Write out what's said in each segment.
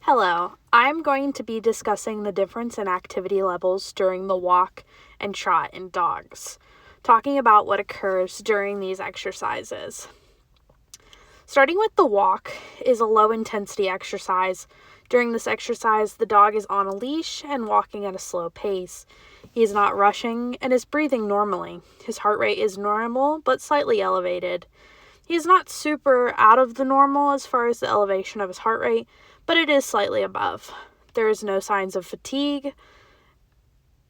Hello, I'm going to be discussing the difference in activity levels during the walk and trot in dogs, talking about what occurs during these exercises. Starting with the walk is a low intensity exercise. During this exercise, the dog is on a leash and walking at a slow pace. He is not rushing and is breathing normally. His heart rate is normal but slightly elevated. He is not super out of the normal as far as the elevation of his heart rate, but it is slightly above. There is no signs of fatigue.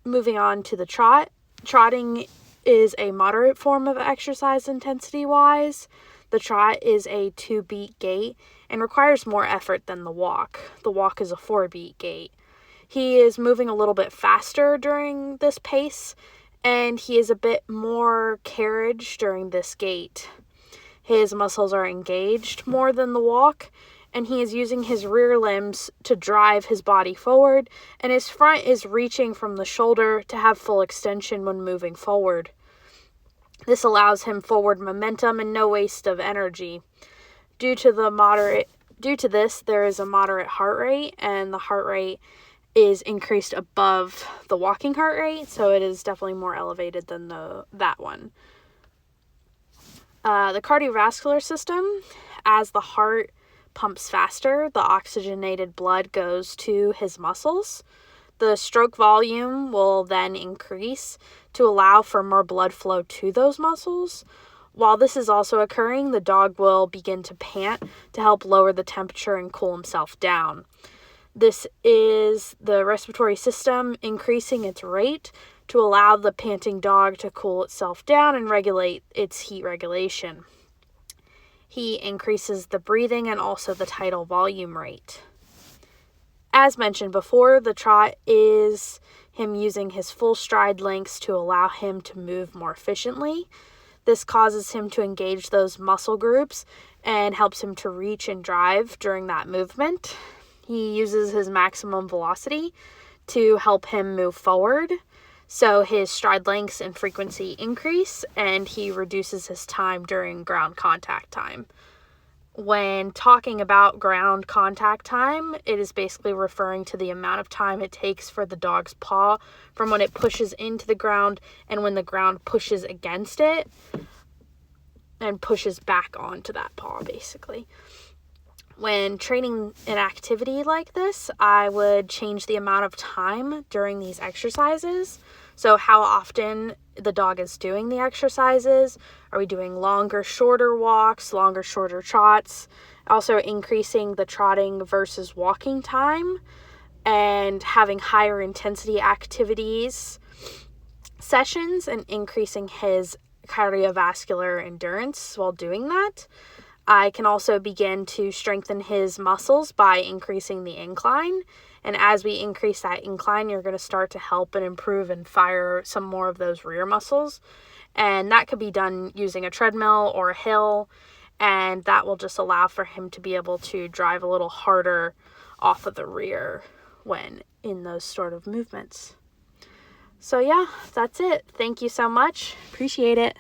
Moving on to the trot. Trotting is a moderate form of exercise intensity-wise. The trot is a 2-beat gait and requires more effort than the walk. The walk is a 4-beat gait. He is moving a little bit faster during this pace, and he is a bit more carriage during this gait. His muscles are engaged more than the walk, and he is using his rear limbs to drive his body forward, and his front is reaching from the shoulder to have full extension when moving forward. This allows him forward momentum and no waste of energy. Due to this, there is a moderate heart rate, and the heart rate is increased above the walking heart rate, so it is definitely more elevated than that one. The cardiovascular system, as the heart pumps faster, the oxygenated blood goes to his muscles. The stroke volume will then increase to allow for more blood flow to those muscles. While this is also occurring, the dog will begin to pant to help lower the temperature and cool himself down. This is the respiratory system increasing its rate to allow the panting dog to cool itself down and regulate its heat regulation. He increases the breathing and also the tidal volume rate. As mentioned before, the trot is him using his full stride lengths to allow him to move more efficiently. This causes him to engage those muscle groups and helps him to reach and drive during that movement. He uses his maximum velocity to help him move forward, so his stride lengths and frequency increase, and he reduces his time during ground contact time. When talking about ground contact time, it is basically referring to the amount of time it takes for the dog's paw from when it pushes into the ground and when the ground pushes against it and pushes back onto that paw, basically. When training an activity like this, I would change the amount of time during these exercises. So how often the dog is doing the exercises. Are we doing longer, shorter walks, longer, shorter trots? Also increasing the trotting versus walking time and having higher intensity activities sessions and increasing his cardiovascular endurance while doing that. I can also begin to strengthen his muscles by increasing the incline. And as we increase that incline, you're going to start to help and improve and fire some more of those rear muscles. And that could be done using a treadmill or a hill. And that will just allow for him to be able to drive a little harder off of the rear when in those sort of movements. So yeah, that's it. Thank you so much. Appreciate it.